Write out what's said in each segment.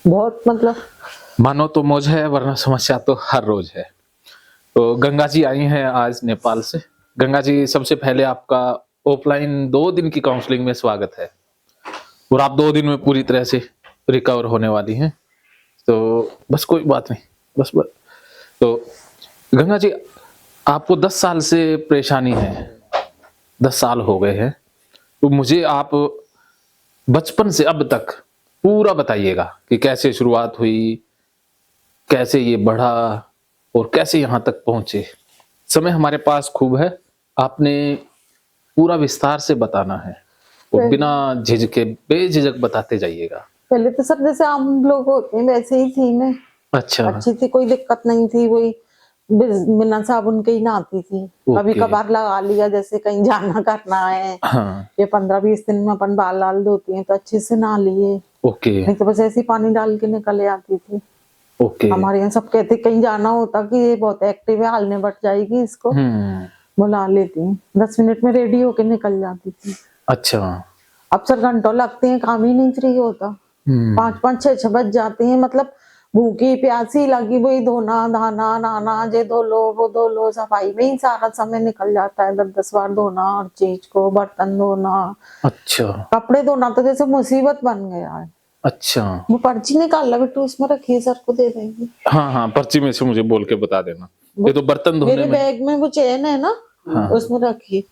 बहुत मतलब मानो तो मौज है वरना समस्या तो हर रोज है। तो गंगा जी आई हैं आज नेपाल से। गंगा जी, सबसे पहले आपका ऑफलाइन 2 दिन की काउंसलिंग में स्वागत है और आप 2 दिन में पूरी तरह से रिकवर होने वाली हैं। तो बस कोई बात नहीं, बस। तो गंगा जी, आपको 10 साल से परेशानी है, 10 साल हो गए हैं। तो मुझे आप बचपन से अब तक पूरा बताइएगा कि कैसे शुरुआत हुई, कैसे ये बढ़ा और कैसे यहाँ तक पहुँचे। समय हमारे पास खूब है, आपने पूरा विस्तार से बताना है और बिना झिझके बेझिझक बताते जाइएगा। पहले तो सर जैसे आम लोग होते हैं वैसे ही थी मैं। अच्छा। अच्छी थी, कोई दिक्कत नहीं थी। वही बिना साबुन के ही नहाती थी। कभी ओके। कभार लगा लिया, जैसे कहीं जाना करना है, हाँ। ये 15-20 दिन में अपन बाल लाल धोती हैं तो अच्छे से नहा लिए, ओके। नहीं तो बस ऐसे ही पानी डाल के निकल आती थी। ओके। हमारे यहाँ सब कहते कहीं जाना होता कि ये बहुत एक्टिव है, हालने बढ़ जाएगी इसको, बुला लेती हूँ। 10 मिनट में रेडी होके निकल जाती थी। अच्छा। अब सर घंटों लगते हैं, काम ही नहीं फ्री होता। 5-5 6-6 बज जाते हैं। मतलब भूखी प्यासी लगी वही धोना धाना नहाना, ये धो लो वो धो लो, सफाई में ही सारा समय निकल जाता है। 10-10 बार धोना हर चीज को, बर्तन धोना, अच्छा। कपड़े धोना तो जैसे मुसीबत बन गया है। अच्छा। वो पर्ची निकाल ला बेटू, उसमें रखिए, सर को दे देंगे। हाँ, पर्ची में से मुझे बोल के बता देना। ये तो बर्तन धोने मेरे में। बैग में वो चेन है ना, हाँ। उसमें रखिए।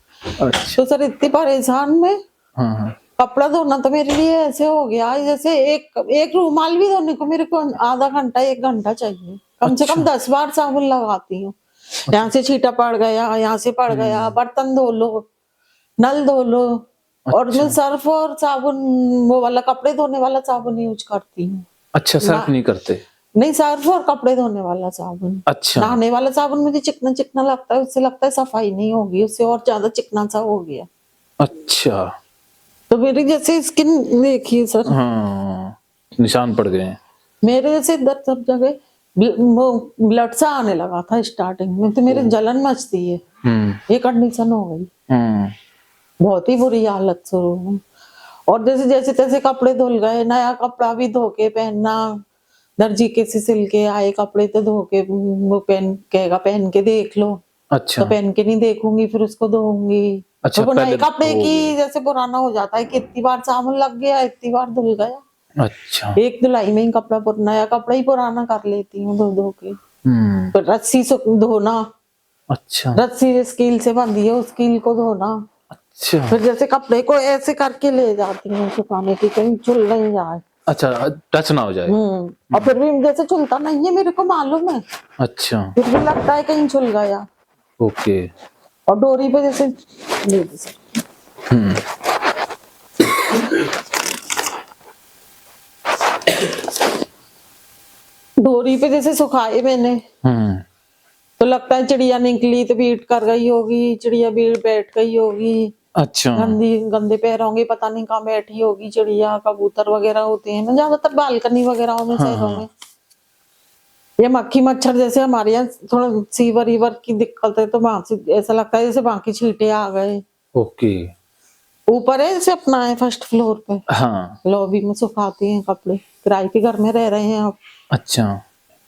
अच्छा। तो सर इतनी परेशान में, हाँ। कपड़ा धोना तो मेरे लिए ऐसे हो गया जैसे एक रूमाल भी धोने को मेरे को आधा घंटा 1 घंटा चाहिए। कम से कम 10 बार साबुन लगाती हूँ। यहाँ से छींटा पड़ गया, यहाँ से पड़ गया, बर्तन धो लो, नल धो लो। और मैं सर्फ और साबुन, वो वाला कपड़े धोने वाला साबुन यूज करती हूँ। अच्छा, सर्फ नहीं करते? नहीं, सर्फ और कपड़े धोने वाला साबुन। अच्छा। नहाने वाला साबुन मुझे चिकना चिकना लगता है, उससे लगता है सफाई नहीं होगी, उससे और ज्यादा चिकना सा हो गया। अच्छा। तो मेरी जैसे स्किन देखिए सर, हाँ, निशान पड़ गए हैं। मेरे जैसे इधर सब जगह वो ब्लड सा आने लगा था स्टार्टिंग में, तो मेरे जलन मचती है। ये कंडीशन हो गई, बहुत ही बुरी हालत शुरू में। और जैसे जैसे तैसे कपड़े धुल गए, नया कपड़ा भी धो के पहनना। दर्जी के से सिल के आए कपड़े तो धो के, वो पहन कहेगा पहन के देख लो। अच्छा। तो पहन के नहीं देखूंगी, फिर उसको धोऊंगी। अच्छा, तो वो नए पहले कपड़े की धोओगे। जैसे पुराना हो जाता है कि इतनी बार साबुन लग गया, इतनी बार धुल गया। अच्छा। एक धुलाई में ही कपड़ा नया कपड़ा ही पुराना कर लेती हूँ धो धो के। फिर रस्सी से धोना। अच्छा। रस्सी स्कील से बंधी है, उस कील को धोना। अच्छा। फिर जैसे कपड़े को ऐसे करके ले जाती हूँ सुखाने की, कहीं झुल नहीं जाए। अच्छा, टच ना हो जाए। और फिर भी जैसे झुलता नहीं है, मेरे को मालूम है, अच्छा। फिर भी लगता है कहीं झुल गया। ओके। और डोरी पे जैसे डोरी पे जैसे सुखाए मैंने, तो लगता है चिड़िया निकली तो बीट कर गई होगी, चिड़िया बीट बैठ गई होगी। अच्छा। गंदे पैर होंगे, पता नहीं कहाँ बैठी होगी चिड़िया। कबूतर वगैरह होते हैं ना ज्यादातर बालकनी वगैरह में, शहरों में। ये मक्खी मच्छर जैसे हमारे यहाँ थोड़ा सीवर ईवर की दिक्कत है, तो वहां से ऐसा लगता है जैसे बाकी छींटे आ गए। ओके। ऊपर है जैसे अपना है फर्स्ट फ्लोर पे, लॉबी में सुखाती हैं कपड़े। किराए के घर में रह रहे हैं अब। अच्छा।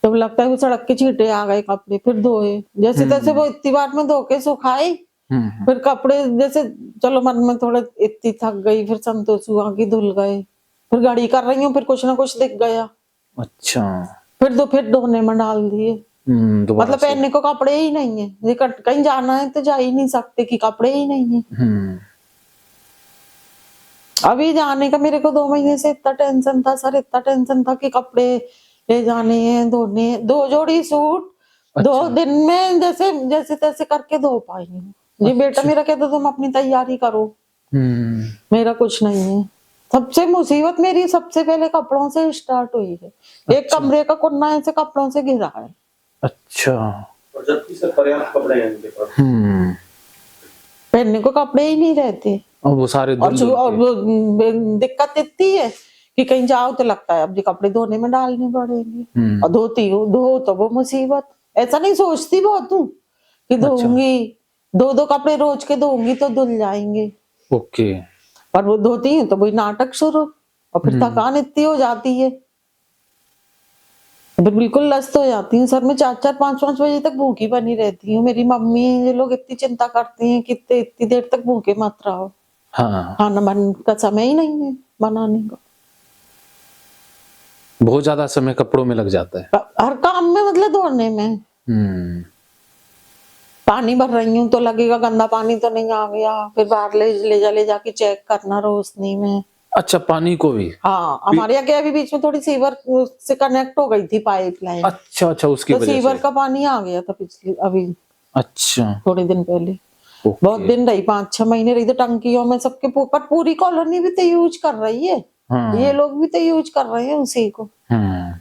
तो लगता है वो सड़क के छींटे आ गए कपड़े, फिर धोए जैसे तैसे। वो इतनी बार में धो के सुखाई, फिर कपड़े जैसे चलो मन में थोड़ा इतनी थक गई, फिर संतोष हुआ कि धुल गए। फिर गाड़ी कर रही हूँ, फिर कुछ ना कुछ दिख गया। अच्छा। फिर धोने में डाल दिए। मतलब पहनने को कपड़े ही नहीं है, ये कहीं जाना है तो जा ही नहीं सकते कि कपड़े ही नहीं है। अभी जाने का मेरे को 2 महीने से इतना टेंशन था सर, इतना टेंशन था कि कपड़े ले जाने हैं धोने। 2 जोड़ी सूट 2 दिन में जैसे जैसे तैसे करके धो पाई हूँ। ये बेटा मेरा कहता तुम अपनी तैयारी करो, मेरा कुछ नहीं है। सबसे मुसीबत मेरी सबसे पहले कपड़ों से स्टार्ट हुई है। एक कमरे का कोना ऐसे कपड़ों से घिरा है। अच्छा। और जबकि सर पर्याप्त कपड़े हैं इनके पास, पहनने को कपड़े ही नहीं रहते। और वो सारे और वो दिक्कत इतनी है कि कहीं जाओ तो लगता है अब ये कपड़े धोने में डालने पड़ेंगे। और धोती हूँ, धो तो वो मुसीबत। ऐसा नहीं सोचती बहुत हूँ कि धोऊंगी, 2-2 कपड़े रोज के धोऊंगी तो धुल जाएंगे। फिर बिल्कुल लस्त हो जाती हूँ सर। मैं 4-4 5-5 बजे तक भूखी बनी रहती हूँ। मेरी मम्मी ये लोग इतनी चिंता करते हैं कि इतनी देर तक भूखे मत रहो। हाँ, खाना बन का समय ही नहीं है बनाने का। बहुत ज़्यादा समय कपड़ों में लग जाता है। हर काम में मतलब धोने में। हुँ, पानी भर रही हूँ तो लगेगा गंदा पानी तो नहीं आ गया, फिर बाहर ले जाके चेक करना रोशनी में। अच्छा पानी को भी? हाँ, हमारे यहाँ क्या अभी बीच में थोड़ी सीवर से कनेक्ट हो गई थी पाइपलाइन, अच्छा, अच्छा उसकी तो वजह सीवर से। का पानी आ गया था पिछली अभी अच्छा, थोड़े दिन पहले। बहुत ओके। दिन रही, 5-6 महीने रही, तो टंकियों में सबके ऊपर पूरी कॉलोनी भी तो यूज कर रही है। ये हाँ, लोग भी तो यूज कर रहे हैं उसी को। हुँ,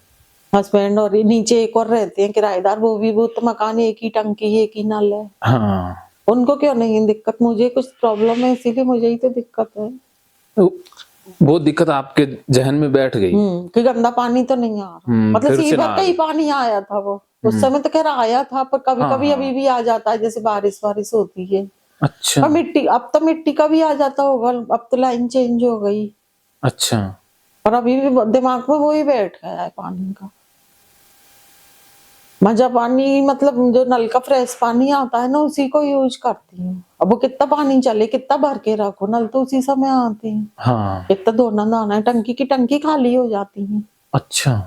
हस्बैंड और ये नीचे एक और रहते हैं किराएदार, वो तो मकान एक ही टंकी एक ही नल है। हाँ। उनको क्यों नहीं दिक्कत, मुझे कुछ प्रॉब्लम है इसीलिए मुझे ही तो दिक्कत है। तो वो दिक्कत आपके ज़हन में बैठ गई। कि गंदा पानी तो नहीं आ रहा, मतलब फिर से ना सीवर आ का ही रही। पानी आया था वो। उस हुँ, समय तो खैर आया था, पर कभी हाँ, कभी अभी हाँ। भी आ जाता है, जैसे बारिश वारिश होती है। अच्छा, और मिट्टी, अब तो मिट्टी का भी आ जाता होगा, अब तो लाइन चेंज हो गई। अच्छा। और अभी भी दिमाग में वही बैठ गया है पानी का। मजा पानी मतलब जो नल का फ्रेश पानी आता है ना, उसी को यूज करती हूँ। अब वो कितना पानी चले, कितना भर के रखो, नल तो उसी समय आते हैं। हाँ, इतना धोना नहाना है, टंकी की टंकी खाली हो जाती है। अच्छा।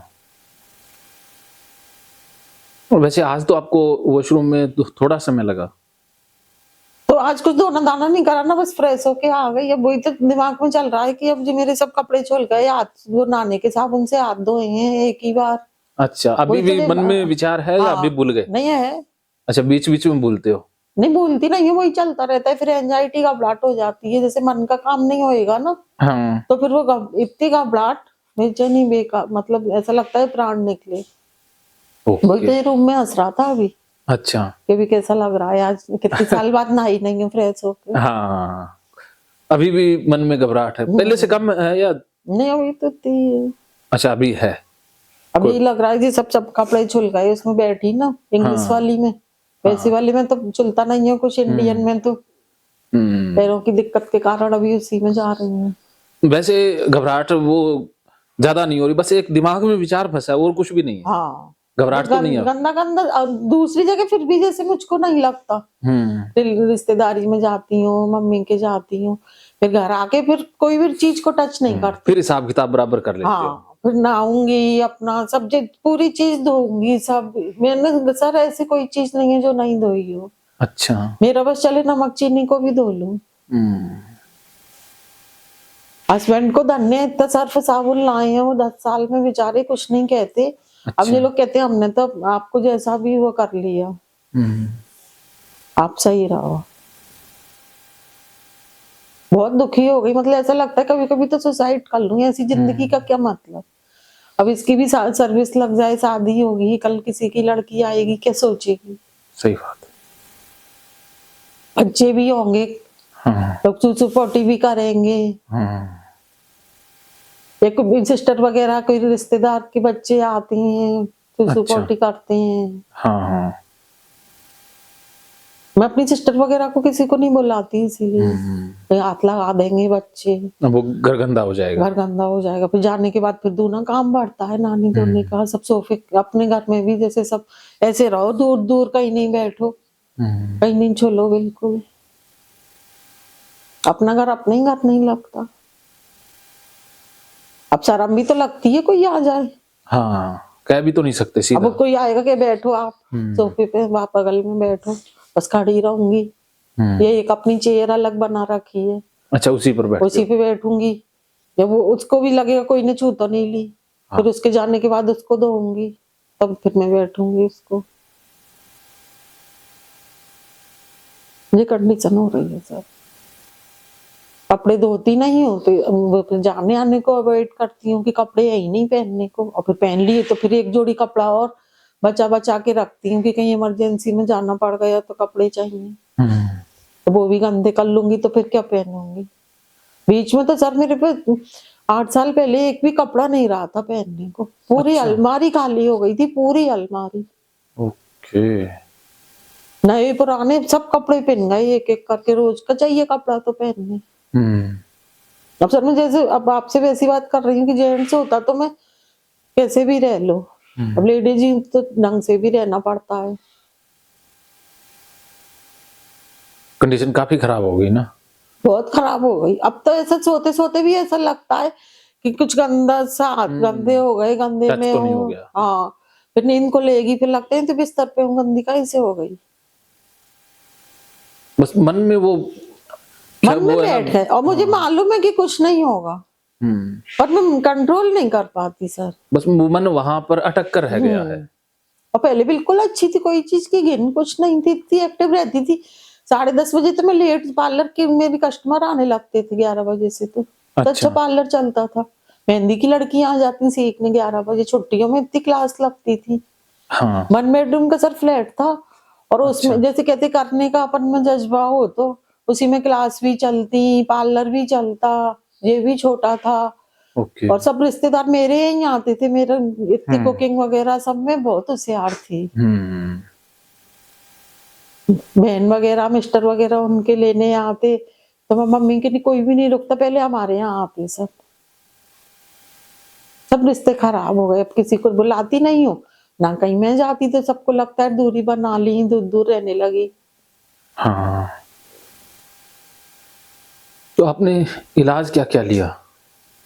वैसे आज तो आपको वॉशरूम में थोड़ा समय लगा। तो आज कुछ धोना दाना नहीं करा ना, बस फ्रेश होके आ गई। अब वही तो दिमाग में चल रहा है कि अब जो मेरे सब कपड़े छुल गए, हाथ वो नहाने के साबुन से हाथ धोए हैं एक ही बार। अच्छा, अभी वही तो भी मन में विचार है या अभी हाँ, भूल गए? नहीं है, अच्छा, बीच-बीच में भूलते हो। नहीं भूलती नहीं हूँ, वही चलता रहता है। फिर एंजाइटी घबराहट हो जाती है, जैसे मन का काम नहीं होएगा ना, हाँ, तो फिर वो इतनी घबराहट, बेचैनी, बेकार, मतलब ऐसा लगता है प्राण निकले। वही ओके। तो ये रूम में हंस रहा था अभी अच्छा, कि भी कैसा लग रहा है आज, कितने साल बाद नहाई नहीं हूँ फ्रेश होके। हाँ, अभी भी मन में घबराहट है। पहले से कम है या नहीं अभी तो थी। अच्छा अभी है? अभी कोई लग रहा है कि सब सब कपड़े छुल गए, उसमें बैठी ना इंग्लिश हाँ, वाली में। वैसी हाँ। वाली में तो चुलता नहीं है कुछ, इंडियन में तो हुँ। पैरों की दिक्कत के कारण अभी उसी में जा रही हूँ। वैसे घबराहट वो ज़्यादा नहीं हो रही, बस एक दिमाग में विचार फँसा है और कुछ भी नहीं है। हाँ, बस घबराहट तो नहीं है? गंदा गंदा। दूसरी जगह फिर भी जैसे मुझको नहीं लगता। हुँ, रिश्तेदारी में जाती हूँ, मम्मी के जाती हूँ, फिर घर आके फिर कोई भी चीज को टच नहीं करती। फिर हिसाब-किताब बराबर कर लेते हो। हाँ, फिर नहाऊंगी, अपना सब पूरी चीज धोऊंगी सब। मैंने सर ऐसी कोई चीज नहीं है जो नहीं धोई हो। अच्छा। मेरा बस चले नमक चीनी को भी धो लूं। हुँ, हस्बैंड को धन्य, इतना सर्फ साबुन लाए हैं वो 10 साल में, बेचारे कुछ नहीं कहते। अब ये अच्छा। लोग कहते हैं हमने तो आपको जैसा भी वो कर लिया, हुँ, आप सही रहो। बहुत दुखी हो गई, मतलब ऐसा लगता है कभी कभी तो सुसाइड कर लूं, ऐसी जिंदगी का क्या मतलब। अब इसकी भी सर्विस लग जाए, शादी होगी, कल किसी की लड़की आएगी, क्या सोचेगी। सही बात है। बच्चे भी होंगे, हाँ, लोग चूचू पोटी भी करेंगे। हाँ, एक सिस्टर वगैरह कोई रिश्तेदार के बच्चे आते हैं, चूचू अच्छा। पोटी करते हैं। हाँ, हाँ। मैं अपनी सिस्टर वगैरह को किसी को नहीं बुलाती, इसीलिए हुँ, कहीं हाथ लगा देंगे बच्चे, अब वो घर गंदा हो जाएगा। घर गंदा हो जाएगा। फिर जाने के बाद फिर दूना काम बढ़ता है, नहाने धोने का, सब सोफे अपने घर में भी जैसे सब ऐसे रहो, दूर दूर कहीं नहीं बैठो, हुँ, कहीं नहीं चलो, बिल्कुल अपना घर अपने ही घर नहीं लगता। अब शर्म भी तो लगती है कोई आ जाए। हाँ, कह भी तो नहीं सकते अब सीधा। कोई आएगा कि बैठो आप हुँ, सोफे पे, आप बगल में बैठो, बस खड़ी रहूंगी। हुँ। ये एक अपनी चेयर अलग बना रखी है, अच्छा उसी पर बैठते उसी हो? पे बैठूंगी। जब वो उसको भी लगेगा कोई ने छू तो नहीं ली, हाँ, फिर उसके जाने के बाद उसको धोऊंगी, तब फिर मैं बैठूंगी उसको। ये कंडीशन हो रही है सर। कपड़े धोती नहीं हूँ तो फिर जाने आने को अवॉइड करती हूँ कि कपड़े है ही नहीं पहनने को, और फिर पहन लिए तो फिर एक जोड़ी कपड़ा और बचा बचा के रखती हूँ कि कहीं इमरजेंसी में जाना पड़ गया तो कपड़े चाहिए। हुँ, तो वो भी गंदे कर लूंगी तो फिर क्या पहनूंगी। बीच में तो सर मेरे पे 8 साल पहले एक भी कपड़ा नहीं रहा था पहनने को, पूरी अच्छा। अलमारी खाली हो गई थी, पूरी अलमारी। ओके। नए पुराने सब कपड़े पहन गए, एक एक करके, रोज का चाहिए कपड़ा तो पहनने। हुँ, अब सर मैं जैसे अब आपसे वैसी बात कर रही हूँ कि जेंट्स होता तो मैं कैसे भी रह लो, अब लेडीज ही तो ढंग से भी रहना पड़ता है। कंडीशन काफी खराब हो गई ना। बहुत खराब हो गई। अब तो ऐसा सोते सोते भी ऐसा लगता है कि कुछ गंदा सा हाथ गंदे हो गए, गंदे टच में तो नहीं हो हूँ। गया। हाँ, फिर नींद को लेगी, फिर लगते हैं तो बिस्तर पे हूँ, गंदी कैसे हो गई। बस मन में वो मन में वो है ना। बैठ गए और मुझे मालूम है कि कुछ नहीं होगा, पर मैं कंट्रोल नहीं कर पाती सर। बस वो मन वहां पर अटक कर रह गया है। और पहले बिल्कुल अच्छी थी, कोई चीज की घिन कुछ नहीं थी, इतनी एक्टिव रहती थी। 10:30 बजे तो मैं लेट, पार्लर के मेरे कस्टमर आने लगते थे 11 बजे से। तो अच्छा पार्लर चलता था। मेहंदी की लड़कियां आ जाती सीखने 11 बजे, छुट्टियों में इतनी क्लास लगती थी। हाँ। 1 बेडरूम का सर फ्लैट था और उसमें जैसे कहते करने का अपन में जज्बा हो तो उसी में क्लास भी चलती, पार्लर भी चलता, ये भी छोटा था। ओके। और सब रिश्तेदार मेरे यहीं आते थे। मेरा इतनी कुकिंग वगैरह सब में बहुत होशियार थी। बहन वगैरह, मिस्टर वगैरह उनके लेने आते, तो मम्मी के लिए कोई भी नहीं रुकता, पहले हमारे यहाँ आते सब। सब रिश्ते खराब हो गए। अब किसी को बुलाती नहीं हूँ ना, कहीं मैं जाती तो सबको लगता है दूरी बना ली, दूर दूर रहने लगी। हाँ। तो आपने इलाज क्या क्या लिया?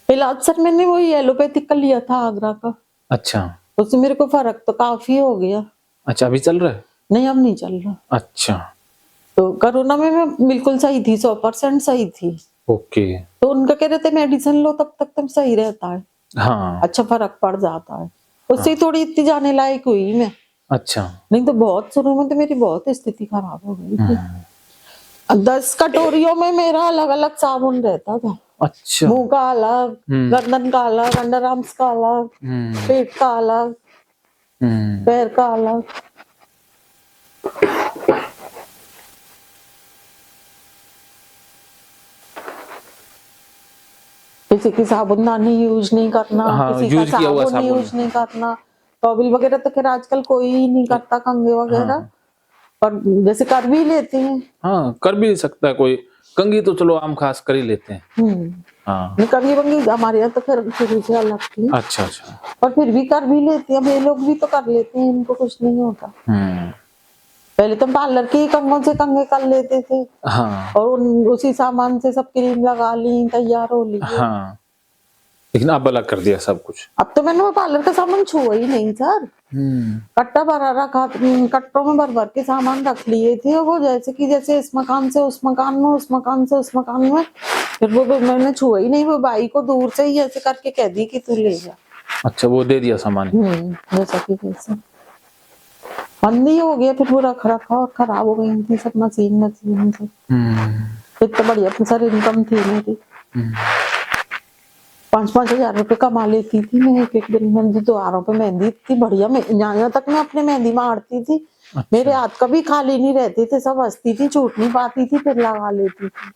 इलाज सर मैंने वही एलोपैथिक का लिया था, आगरा का। अच्छा। उससे मेरे को फर्क तो काफी हो गया। अच्छा, अभी चल रहा है? नहीं, अब नहीं चल रहा। अच्छा। तो कोरोना में मैं बिल्कुल सही थी, 100% सही थी। ओके। तो उनका कह रहे थे मेडिसिन लो तब तक तुम सही रहता है, हाँ। अच्छा फर्क पड़ जाता है। उससे ही थोड़ी इतनी जाने लायक हुई मैं। अच्छा। नहीं तो बहुत शुरू में तो मेरी बहुत स्थिति खराब हो गई थी। 10 कटोरियों में मेरा अलग अलग साबुन रहता था। अच्छा। मुंह का अलग, गर्दन का अलग, अंडर आर्म्स का अलग, पेट का अलग, पैर का अलग। किसी की साबुनदानी यूज नहीं करना, हाँ, किसी का यूज किया हुआ साबुन साबुन। यूज नहीं करना। टॉवल वगैरह तो खैर आजकल कोई ही नहीं करता, कंघे वगैरह। हाँ। पर जैसे कर भी लेते हैं। हाँ, कर भी सकता है कोई। कंघी तो चलो आम खास कर ही लेते हैं। हाँ। कंघी वंगी हमारे यहाँ तो फिर शुरू से अलग थी। अच्छा अच्छा। पर फिर भी कर भी लेते हैं, ये लोग भी तो कर लेते हैं, इनको कुछ नहीं होता। पहले तो पार्लर के ही कंघों से कंघे कर लेते थे। हाँ। और उसी सामान से सब क्रीम लगा ली, तैयार हो ली। हाँ, लेकिन अब अलग कर दिया सब कुछ। अब तो मैंने वो पार्लर का सामान छुआ ही नहीं सर। कट्टा भरा रखा, कट्टों में भर भर के सामान रख लिए थे। वो जैसे कि जैसे इस मकान से उस मकान में, उस मकान से उस मकान में। फिर वो मैंने छुआ ही नहीं। वो बाई को दूर से ही ऐसे करके कह दी कि तू ले जा। अच्छा, वो दे दिया सामान। जैसा कि वैसा बंद ही हो गया। फिर वो रख रखा और खराब हो गई थी सब मशीन से। फिर तो बढ़िया सर इनकम थी मेरी। 5-5 हजार रुपए कमा लेती थी मैं एक दिन में। त्योहारों पे मेहंदी इतनी बढ़िया, यहाँ तक मैं अपने मेहंदी मारती थी। अच्छा। मेरे हाथ कभी खाली नहीं रहते थे, सब हंसती थी, छूट नहीं पाती थी, फिर लगा लेती थी।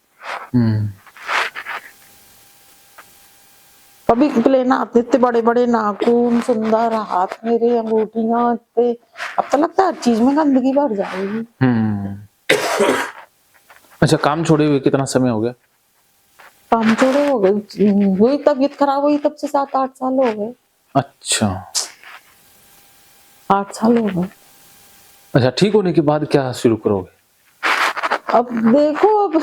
कभी प्लेन आते थे, बड़े बड़े नाखून, सुंदर हाथ, मेरे अंगूठियां इतने। अब तो लगता है हर चीज में गंदगी भर जाएगी। अच्छा, काम छोड़े हुए कितना समय हो गया? काम छोड़े हो गए, वही तबीयत खराब हुई तब से 7-8 साल हो गए। अच्छा। 8 साल हो गए। अच्छा, ठीक होने के बाद क्या शुरू करोगे? अब देखो, अब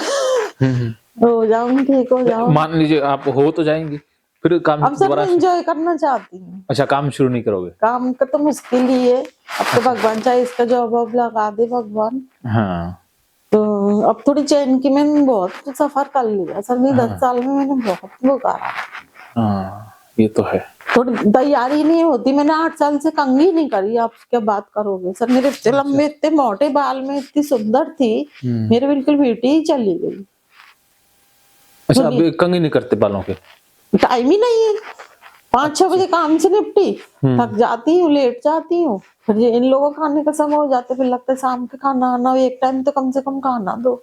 हो जाऊंगी, ठीक हो जाऊंगी। मान लीजिए आप हो तो जाएंगी, फिर काम अब सर मैं एंजॉय करना चाहती हूँ। अच्छा, काम शुरू नहीं करोगे? काम का तो मुश्किल ही है। अब तो भगवान चाहे इसका जॉब अब लगा दे भगवान। हाँ। तो अब थोड़ी चैन की, मैंने बहुत सफर कर लिया सर। नहीं 10 साल में मैंने बहुत वो करा। हाँ, ये तो है। थोड़ी तैयारी नहीं होती। मैंने 8 साल से कंघी नहीं करी। आप क्या बात करोगे सर? मेरे इतने लंबे, इतने मोटे बाल में इतनी सुंदर थी, मेरे बिल्कुल बेटी ही चली गई। अच्छा, अब कंघी नहीं करते बालों के? टाइम ही नहीं है। 5-6 बजे काम से निपटी, थक जाती हूँ, लेट जाती हूँ। फिर इन लोगों का खाने का समय हो जाता है, फिर लगता है शाम के खाना आना, एक टाइम तो कम से कम खाना दो।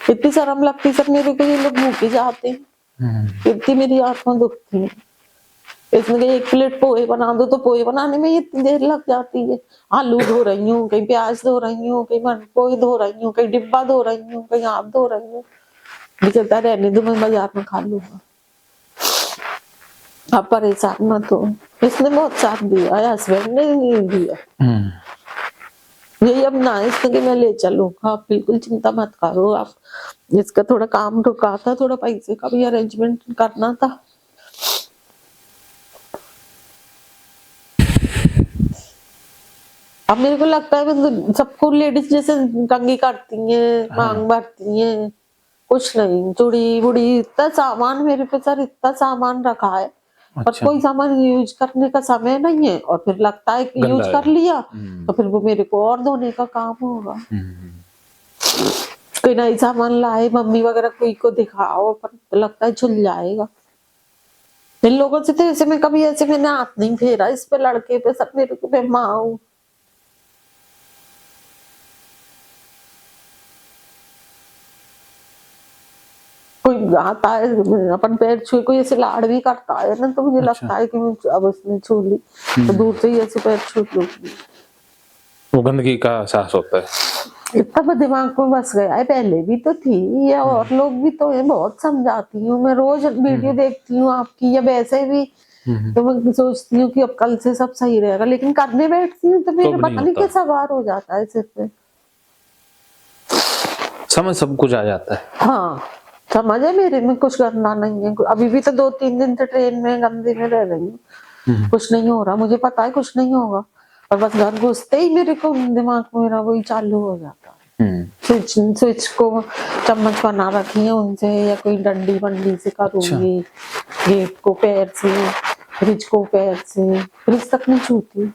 इतनी शर्म लगती सर मेरे को, ये लोग भूखे जाते हैं। इतनी मेरी आत्मा दुखती है। इसमें एक प्लेट पोहे बना दो तो पोहे बनाने में इतनी देर लग जाती है। आलू धो रही हूँ, कहीं प्याज धो रही हूँ, कहीं पोहे धो रही हूँ, कहीं डिब्बा धो रही हूँ, कहीं आप धो रही हूँ। चलता रहने दो, मैं बाजार में खा लूंगा, आप परेशान मत हो। इसने बहुत साथ दिया है, हस्बैंड ने नहीं दिया। यही अब ना इसने कि मैं ले चलूंगा, आप बिल्कुल चिंता मत करो आप। इसका थोड़ा काम रुका था, थोड़ा पैसे का भी अरेंजमेंट करना था। अब मेरे को लगता है मतलब सबको लेडीज जैसे कंघी करती हैं, मांग भरती हैं, कुछ नहीं, चूड़ी बुड़ी इतना सामान मेरे पे सर, इतना सामान रखा है पर अच्छा। कोई सामान यूज करने का समय नहीं है, और फिर लगता है कि गंदा यूज है। कर लिया तो फिर वो मेरे को और धोने का काम होगा। कोई नई सामान लाए मम्मी वगैरह, कोई को दिखाओ पर लगता है झुल जाएगा। इन लोगों से तो ऐसे में कभी ऐसे मैंने हाथ नहीं फेरा इस पे, लड़के पे, सब मेरे को मैं माँ हूँ। कोई आता है अपन पैर छुए, कोई ऐसे लाड़ भी करता है ना, तो मुझे लगता है कि मैं अब उसने छू ली तो दूर से ही ऐसे पैर छू लूंगी। वो गंदगी का एहसास होता है। इतना तो दिमाग में बस गया है, पहले भी तो थी या और लोग भी तो है, बहुत समझाती हूँ मैं, रोज वीडियो देखती हूँ आपकी या वैसे भी, तो मैं सोचती हूँ कि अब कल से सब सही रहेगा, लेकिन करने बैठती हूँ तो मेरे नहीं पता नहीं होता। कैसा बार हो जाता है सिर पे। समझ सब कुछ आ जाता है। हाँ समझ है, मेरे में कुछ करना नहीं है। अभी भी तो 2-3 दिन से ट्रेन में गंदे में रह रही हूँ, कुछ नहीं हो रहा, मुझे पता है कुछ नहीं होगा, और बस घर घुसते ही मेरे को दिमाग में मेरा वही चालू हो जाता है। स्विच को चम्मच बना रखी है उनसे, या कोई डंडी बंडी से करूंगी। गेट को पैर से, फ्रिज को पैर से, फ्रिज तक नहीं छूती,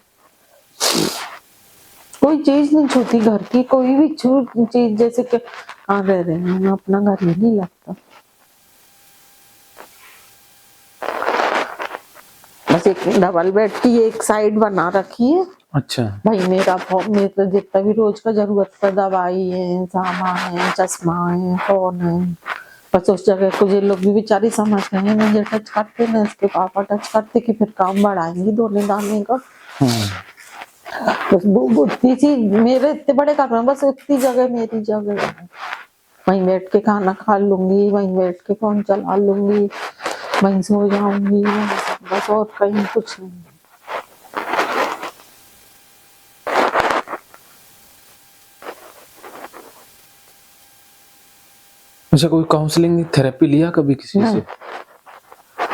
कोई चीज नहीं छूती घर की, कोई भी चीज, जैसे कि कहाँ रह रहे हैं, अपना घर ही नहीं लगता। बस एक डबल बेड की एक साइड बना रखी है। अच्छा। भाई मेरा जितना भी रोज का जरूरत का दवाई है, सामान है, चश्मा है, फोन है, बस उस जगह को ये लोग भी बेचारी समझ गए हैं, मुझे टच करते ना, इसके पापा टच करते कि फिर काम बढ़ाएंगी धोने दाने का। बस वो उतनी सी मेरे इतने बड़े घर में बस उतनी जगह मेरी जगह है, वहीं बैठ के खाना खा लूंगी, वहीं बैठ के फोन चला लूंगी, वहीं सो जाऊंगी, बस और कहीं कुछ नहीं। अच्छा, कोई काउंसलिंग थेरेपी लिया कभी किसी से?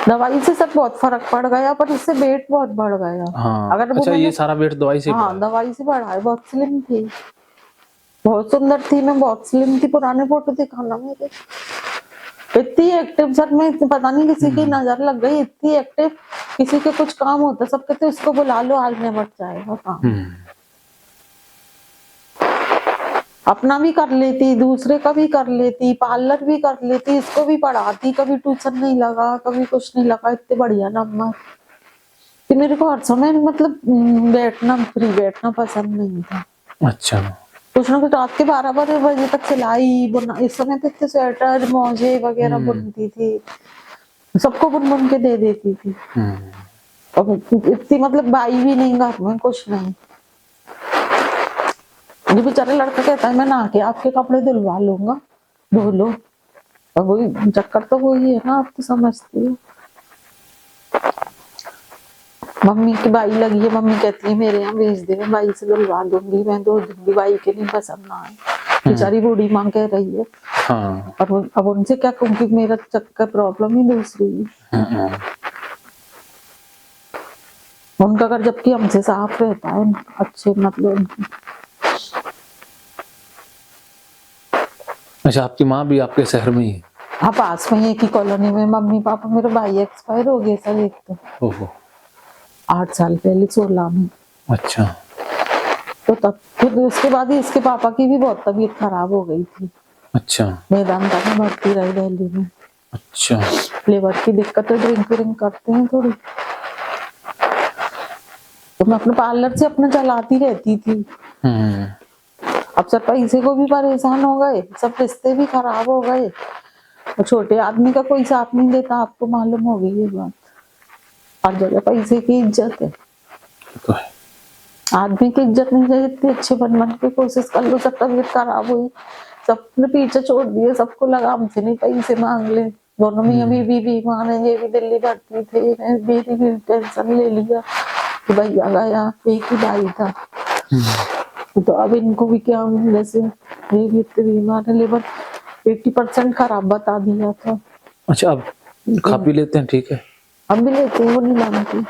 दवाई से सब बहुत फर्क पड़ गया, पर इससे वेट बहुत बढ़ गया। हाँ। अगर वो अच्छा, ये सारा वेट दवाई से हाँ दवाई से बढ़ा है। बहुत स्लिम थी, बहुत सुंदर थी मैं, बहुत स्लिम थी, पुराने फोटो दिखाना मेरे, इतनी एक्टिव सर, मैं पता नहीं किसी की नजर लग गई, इतनी एक्टिव, किसी के कुछ काम होता सब कहते उसको बुला लो आज निपट जाएगा काम। अपना भी कर लेती, दूसरे का भी कर लेती, पार्लर भी कर लेती, इसको भी पढ़ाती, कभी ट्यूशन नहीं लगा, कभी कुछ नहीं लगा, इतने बढ़िया नंबर कि मेरे को हर समय मतलब बैठना, फ्री बैठना पसंद नहीं था। अच्छा। कुछ ना कुछ रात के 12 बजे तक सिलाई बुना, इस समय तो इतने स्वेटर मोजे वगैरह बुनती थी, सबको बुन बुन के दे देती थी। अब इतनी मतलब बाई भी नहीं घर में, कुछ नहीं। ये बेचारा लड़का कहता है मैं नहा के आपके कपड़े धुलवा लूंगा, धो लो, और वही चक्कर तो वही है ना, आप तो समझती हो। मम्मी की बाई लगी है, मम्मी कहती है मेरे यहाँ भेज दे, मैं बाई से धुलवा दूंगी, मैं धो दूंगी, बाई के नहीं पसंद ना है, बेचारी बूढ़ी माँ कह रही है। हाँ। और अब उनसे क्या कहूँ कि मेरा चक्कर प्रॉब्लम ही दूसरी है। उनका घर जबकि हमसे साफ रहता है, अच्छे मतलब। अच्छा, आपकी माँ भी आपके शहर में ही है? हाँ पास में एक ही कॉलोनी में। मम्मी पापा, मेरे भाई एक्सपायर हो गए सर एक तो। ओहो। 8 साल पहले, 16 में। अच्छा। तो तब फिर उसके बाद ही इसके पापा की भी बहुत तबीयत खराब हो गई थी। अच्छा। मेदांता में भर्ती रही दिल्ली में। अच्छा। लिवर की दिक्कत है, ड्रिंक करते हैं थोड़ी, तो मैं अपने पार्लर से अपना चलाती रहती थी। अब सर पैसे को भी परेशान हो गए, सब रिश्ते भी खराब हो गए, और छोटे आदमी का कोई साथ नहीं देता, आपको मालूम होगी ये बात। हर जगह पैसे की इज्जत है, तो है। आदमी की इज्जत नहीं चाहिए, इतनी अच्छे बन के कोशिश कर लो, सब तबीयत खराब हुई, सबने पीछे छोड़ दिए, सबको लगा हमसे नहीं पैसे मांग ले, दोनों मियां बीवी बीमार है, ये भी दिल्ली भर्ती थे, मेरी भी टेंशन ले लिया कि भैया गया, एक ही भाई था। तो अब इनको भी क्या, जैसे ये भी इतने बीमार है, लिवर 80% खराब बता दिया था। अच्छा, अब खा पी लेते हैं, ठीक है? हम भी लेते हैं, वो नहीं मानती।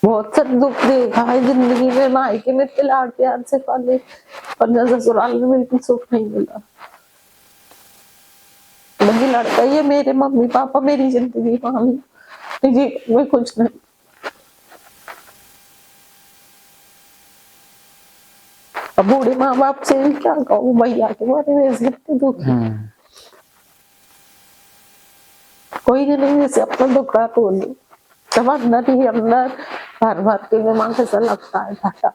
बहुत सर दुख देखा है जिंदगी में, मायके में इतने लाड प्यार से पाले, पर ससुराल में बिल्कुल सुख नहीं मिला। मुझे लड़का ये मेरे मम्मी पापा मेरी जिंदगी पाली जी, मैं कुछ नहीं। अब बूढ़े माँ बाप से भी क्या कहूँ, भैया के बारे में ऐसे इतने दुख है। कोई नहीं जैसे अपना दुख रहा तो बोलूं, जब अंदर ही अंदर भर भर के दिमाग ऐसा लगता है फटा।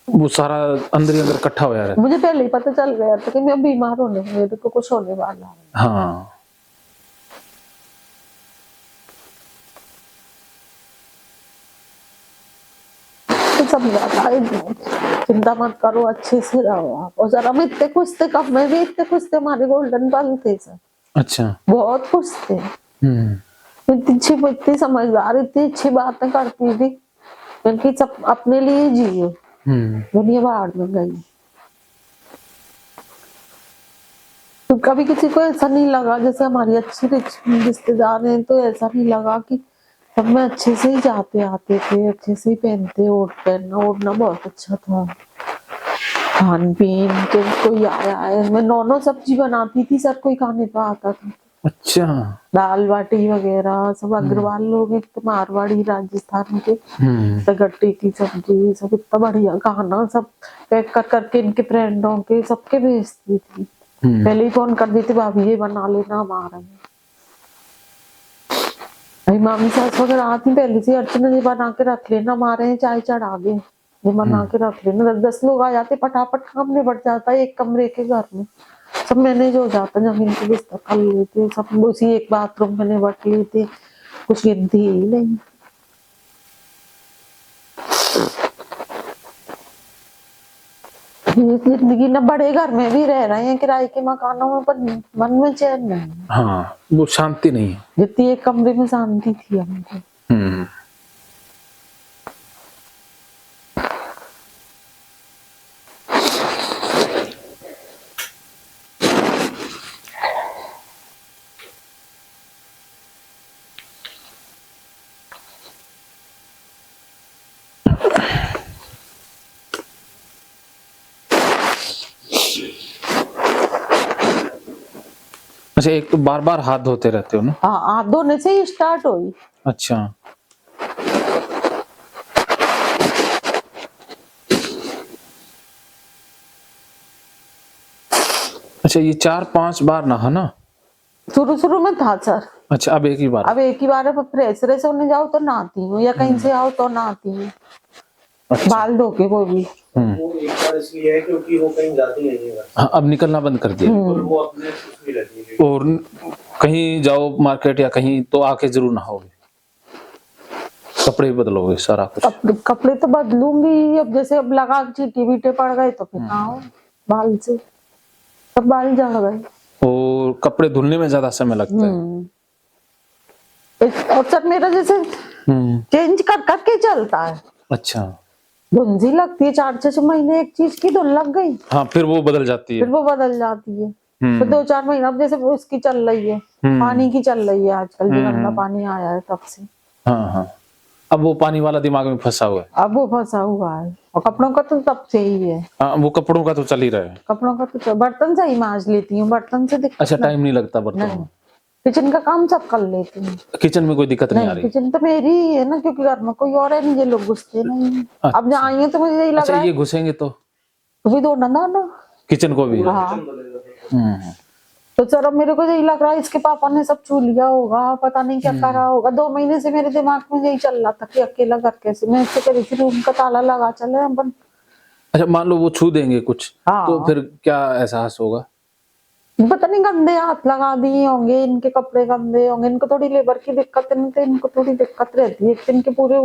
वो सारा अंदर ही अंदर इकट्ठा हो जा रहा है। मुझे पहले ही पता चल गया था कि मैं बीमार होने, मेरे को कुछ होने वाला है। हाँ, तो समझाता है, चिंता मत करो, अच्छे से रहो आप। और सर हम इतने खुश थे, कब में भी इतने खुश थे, हमारे गोल्डन पल थे सर, अच्छा। बहुत खुश थे। इतनी समझदार, इतनी अच्छी बातें करती थी, उनकी सब अपने लिए जिए, दुनिया बाहर में गई। तो कभी किसी को ऐसा नहीं लगा, जैसे हमारी अच्छी रिश्तेदार हैं, तो ऐसा नहीं लगा कि सब में अच्छे से ही जाते आते थे, अच्छे से ही पहनते, ओढ़ना बहुत अच्छा था। खान पीन के कोई आया है, मैं नॉनो सब्जी बनाती थी सर, कोई खाने पे आता था। अच्छा। दाल बाटी वगैरह सब, अग्रवाल लोग एक तो मारवाड़ी राजस्थान के, गट्टी की सब्जी सब, इतना बढ़िया खाना सब पैक कर करके इनके फ्रेंडों के सबके भेजती थी। पहले ही फोन कर देती, भाभी ये बना लेना, हम आ रहे हैं। मामी सास वगैरह आती पहले से, अर्चना जी बना के रख लेना, हम आ रहे हैं, चाय चढ़ा दे, ये बना के रख लेना। 10 लोग आ जाते, फटाफट काम निबट जाता है एक कमरे के घर में, सब मैनेज हो जाता, जमीन के बिस्तर कर लेते, सब उसी एक बाथरूम में निबट लेते, कुछ गिनती ही नहीं। ये जिंदगी ना, बड़े घर में भी रह रहे हैं, किराए के मकानों में, पर मन में चैन नहीं। हाँ, वो शांति नहीं है जितनी एक कमरे में शांति थी हमको। अच्छा, एक तो बार बार हाथ धोते रहते हो ना? हाँ, हाथ धोने से ही स्टार्ट हुई। अच्छा। अच्छा, ये 4-5 बार नहा ना? शुरू में था सर। अच्छा, अब एक ही बार? अब एक ही बार है, फ्रेश होने जाओ तो नहाती हूँ, या कहीं से आओ तो नहाती हूँ। अच्छा। बाल धो के वो भी। वो एक बार इसलिए है क्योंकि वो कहीं जाती नहीं है। हाँ, अब निकलना बंद कर दिया। और वो अपने उसमें रहती है। और कहीं जाओ मार्केट या कहीं, तो आके जरूर नहाओगे, कपड़े बदलोगे, सारा कुछ? कपड़े तो बदलूंगी, अब जैसे अब लगा चीटी बीटे पड़ गए तो फिर नहाओ, बाल से सब बाल झड़ गए। और कपड़े धुलने में ज्यादा समय लगता है। और सर मेरा जैसे चेंज कर करके चलता है। अच्छा। धुंधी लगती है, 4-6 महीने एक चीज की धुन लग गई, हाँ, फिर वो बदल जाती है। फिर वो बदल जाती है। फिर 2-4 महीना, अब जैसे उसकी चल रही है, पानी की चल रही है आजकल, जो गंदा पानी आया है तब से। हाँ हाँ, अब वो पानी वाला दिमाग में फंसा हुआ है। अब वो फंसा हुआ है। और कपड़ों का तो तब से ही है। हाँ, वो कपड़ों का तो चल ही रहा है। कपड़ों का तो बर्तन से ही मांज लेती हूँ, बर्तन से दिक्कत। अच्छा, टाइम नहीं लगता बर्तनों में? किचन का काम सब कर लेती हूँ। किचन में कोई दिक्कत नहीं आ रही? किचन तो मेरी ही है ना, क्योंकि घर में कोई और है नहीं, ये लोग घुसते नहीं। अब जहाँ आई है तो मुझे यही लग रहा है। अच्छा, ये घुसेंगे तो भी धोना ना किचन को भी? हाँ। तो सर अब मेरे को यही लग रहा है, इसके पापा ने सब छू लिया होगा, पता नहीं क्या करा होगा। 2 महीने से मेरे दिमाग में यही चल रहा था कि अकेला घर कैसे। मैं इससे कह रही थी रूम का ताला लगा चले अपन। अच्छा, मान लो वो छू देंगे कुछ, तो फिर क्या एहसास होगा? पता नहीं, गंदे हाथ लगा दिए होंगे, इनके कपड़े गंदे होंगे, इनको थोड़ी लेबर की दिक्कत है, इनको थोड़ी दिक्कत रहती है, इनके पूरे